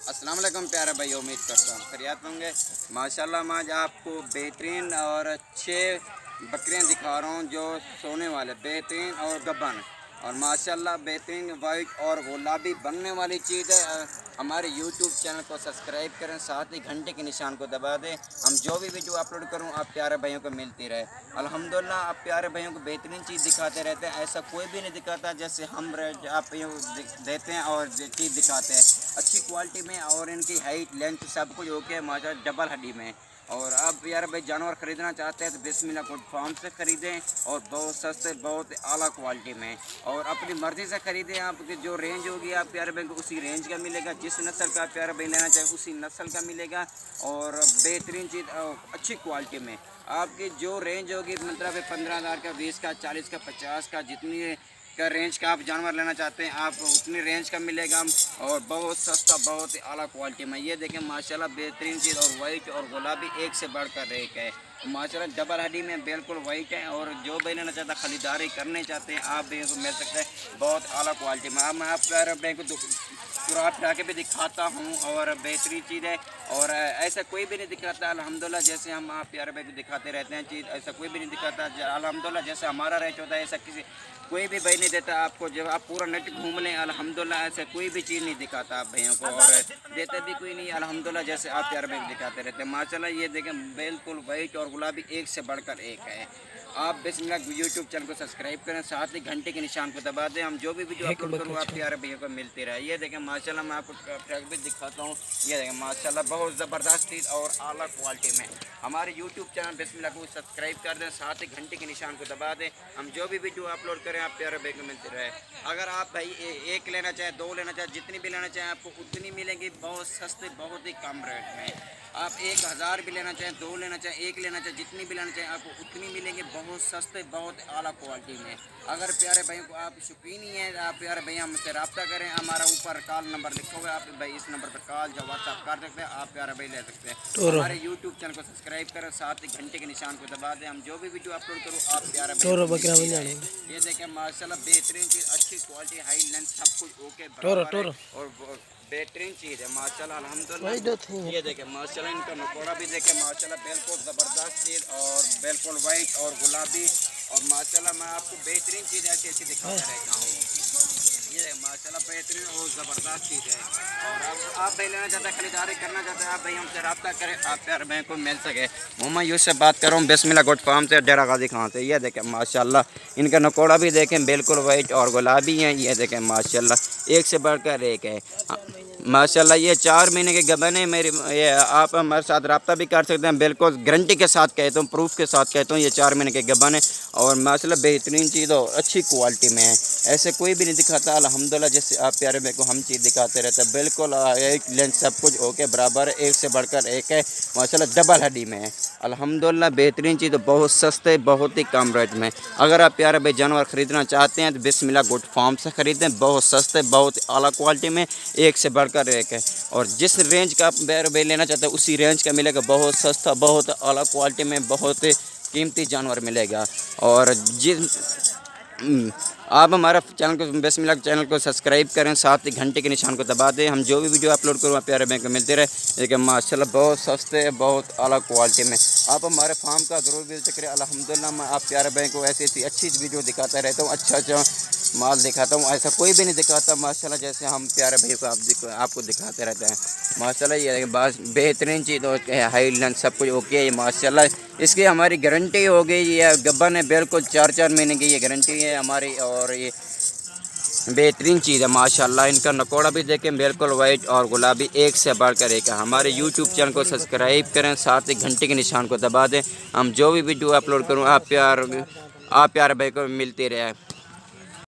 अस्सलाम वालेकुम प्यारे भाई, उम्मीद करता हूँ खैरियत होंगे। माशाल्लाह मैं आज आपको बेहतरीन और अच्छे बकरियाँ दिखा रहा हूँ जो सोने वाले बेहतरीन और गब्बन और माशाल्लाह बेहतरीन वाइट और गुलाबी बनने वाली चीज़ है। हमारे यूट्यूब चैनल को सब्सक्राइब करें, साथ ही घंटे के निशान को दबा दें। हम जो भी वीडियो अपलोड करूँ आप प्यारे भाइयों को मिलती रहे। अल्हम्दुलिल्लाह आप प्यारे भाइयों को बेहतरीन चीज़ दिखाते रहते हैं, ऐसा कोई भी नहीं दिखाता जैसे हम आप देते हैं और चीज़ दिखाते हैं अच्छी क्वालिटी में। और इनकी हाइट लेंथ सब कुछ ओके है माशाल्लाह, डबल हड्डी में। और आप यार भाई जानवर ख़रीदना चाहते हैं तो बिस्मिल्लाह गुड फार्म से ख़रीदें और बहुत सस्ते बहुत आला क्वालिटी में और अपनी मर्ज़ी से ख़रीदें। आपकी जो रेंज होगी आप प्यारे भाई को उसी रेंज का मिलेगा, जिस नस्ल का प्यारे भाई लेना चाहें उसी नस्ल का मिलेगा और बेहतरीन चीज़ अच्छी क्वालिटी में। आपकी जो रेंज होगी मतलब 15,000 का, 20 का, 40 का, 50 का, जितनी का रेंज का आप जानवर लेना चाहते हैं आप उतनी रेंज का मिलेगा और बहुत सस्ता बहुत ही आला क्वालिटी में। ये देखें माशाल्लाह बेहतरीन चीज़ और वाइट और गुलाबी एक से बढ़कर एक है माशाल्लाह, डबल हड्डी में बिल्कुल वाइट है। और जो भी लेना चाहता ख़रीदारी करने चाहते हैं आप भी मिल सकते हैं बहुत आला क्वालिटी में। अब मैं आप बैंक को पूरा जाके भी दिखाता हूँ और बेहतरीन चीज़ है और ऐसा कोई भी नहीं दिखाता अल्हम्दुलिल्लाह। जैसे हम आप प्यारे भाई को दिखाते रहते हैं चीज़, ऐसा कोई भी नहीं दिखाता अल्हम्दुलिल्लाह। जैसे हमारा रेट होता है ऐसा किसी कोई भी भाई नहीं देता आपको। जब आप पूरा नेट घूम लें अल्हम्दुलिल्लाह ऐसे कोई भी चीज़ नहीं दिखाता आप भाइयों को और देते भी कोई नहीं अल्हम्दुलिल्लाह। जैसे आप प्यारे भाई दिखाते रहते हैं माशाल्लाह। ये देखें बिल्कुल वाइट और गुलाबी एक से बढ़कर एक है। आप बिस्मिल्लाह यूट्यूब चैनल को सब्सक्राइब करें, साथ ही घंटे के निशान को दबा दें। हम जो भी वीडियो अपलोड करूँ आप प्यारे भैया को मिलते रहे। ये देखें माशाल्लाह मैं आपको ट्रैक भी दिखाता हूँ। ये देखें माशाल्लाह बहुत ज़बरदस्त चीज़ और आला क्वालिटी में। हमारे यूट्यूब चैनल बिस्मिल्लाह को सब्सक्राइब कर दें, साथ ही घंटे के निशान को दबा दें। हम जो भी वीडियो अपलोड करें आप प्यारे भाई को मिलते रहे। अगर आप भाई एक लेना चाहें, दो लेना चाहें, जितनी भी लेना चाहें आपको उतनी मिलेंगी बहुत सस्ते बहुत ही कम रेट में। आप 1,000 भी लेना चाहें, दो लेना चाहें, एक लेना चाहें, जितनी भी लेना चाहें आपको उतनी मिलेंगे बहुत सस्ते बहुत आला क्वालिटी में। अगर प्यारे भाइयों को आप शौकीन ही हैं आप प्यारे भैया हमसे रब्ता करें। हमारा ऊपर कॉल नंबर लिखा हुआ है, आप भाई इस नंबर पर कॉल या व्हाट्सअप कर सकते हैं, आप प्यारे भाई ले सकते हैं। हमारे यूट्यूब चैनल को सब्सक्राइब करें, साथ ही घंटे के निशान को दबा दें। हम जो भी वीडियो अपलोड करूँ आप प्यारे भाई। ये देखें माशाल्लाह बेहतरीन चीज़, अच्छी क्वालिटी, हाई लेंथ सब कुछ ओके बराबर है और बेहतरीन चीज़ है माशाल्लाह अल्हम्दुलिल्लाह। ये देखें माशाल्लाह इनका नकोड़ा भी देखें माशाल्लाह बिल्कुल ज़बरदस्त चीज़ और बिल्कुल वाइट और गुलाबी और माशाल्लाह मैं आपको बेहतरीन चीज़ ऐसी ऐसी दिखाता रहता हूँ। ये माशाल्लाह बेहतरीन और ज़बरदस्त चीज़ है। और आप भाई लेना चाहते हैं, खरीदारी करना चाहते हैं, आप भाई हमसे रब्ता करें, आप प्यारे भाई को मिल सके। मोहम्मद यूसुफ से बात कर रहा हूँ बिस्मिल्लाह गुड फार्म से, डेरा गाजी खां से। ये देखें माशाल्लाह इनका नकोड़ा भी देखें बिल्कुल वाइट और गुलाबी हैं। ये देखें माशाल्लाह एक से बढ़कर एक है माशाल्लाह। ये 4 महीने के गबन है मेरी। ये आप हमारे साथ रब्ता भी कर सकते हैं, बिल्कुल गारंटी के साथ कहता हूँ, प्रूफ के साथ कहता हूँ। ये 4 महीने के गबन है और माशाल्लाह बेहतरीन चीज़ और अच्छी क्वालिटी में है, ऐसे कोई भी नहीं दिखाता अल्हम्दुलिल्लाह। जैसे आप प्यारे भाई को हम चीज़ दिखाते रहते हैं बिल्कुल एक लेंथ सब कुछ ओके बराबर है, एक से बढ़कर एक है माशाल्लाह, डबल हड्डी में है अल्हम्दुलिल्लाह। बेहतरीन चीज़ बहुत सस्ते बहुत ही कम रेट में। अगर आप प्यारे भाई जानवर ख़रीदना चाहते हैं तो बिस्मिल्लाह गुड फार्म से ख़रीदें, बहुत सस्ते बहुत आला क्वालिटी में एक से बढ़कर एक है। और जिस रेंज का आप प्यारे भाई लेना चाहते हैं उसी रेंज का मिलेगा, बहुत सस्ता बहुत आला क्वालिटी में बहुत कीमती जानवर मिलेगा। और आप हमारा चैनल को बिस्मिल्लाह चैनल को सब्सक्राइब करें, साथ ही घंटे के निशान को दबा दें। हम जो भी वीडियो अपलोड करूँ प्यारे बैंक को मिलते रहे। लेकिन माशाल्लाह बहुत सस्ते बहुत आला क्वालिटी में। आप हमारे फार्म का ज़रूर विजिट करें अल्हम्दुलिल्लाह। मैं आप प्यारे बैंक को ऐसी ऐसी अच्छी वीडियो दिखाता रहता हूँ, अच्छा माल दिखाता हूँ, ऐसा कोई भी नहीं दिखाता माशाल्लाह। जैसे हम प्यारे भाई को आपको दिखाते रहते हैं माशाल्लाह। ये बस बेहतरीन चीज़ हाई लेंथ सब कुछ ओके है माशाल्लाह। इसकी हमारी गारंटी हो गई, ये गब्बन है बिल्कुल 4-4 महीने की ये गारंटी है हमारी। और ये बेहतरीन चीज़ है माशाल्लाह। इनका नकोड़ा भी देखें बिल्कुल वाइट और गुलाबी एक से बढ़कर एक है। हमारे यूट्यूब चैनल को सब्सक्राइब करें, साथ ही घंटे के निशान को दबा दें। हम जो भी वीडियो अपलोड करूँ आप प्यारे भाई को मिलते रहे।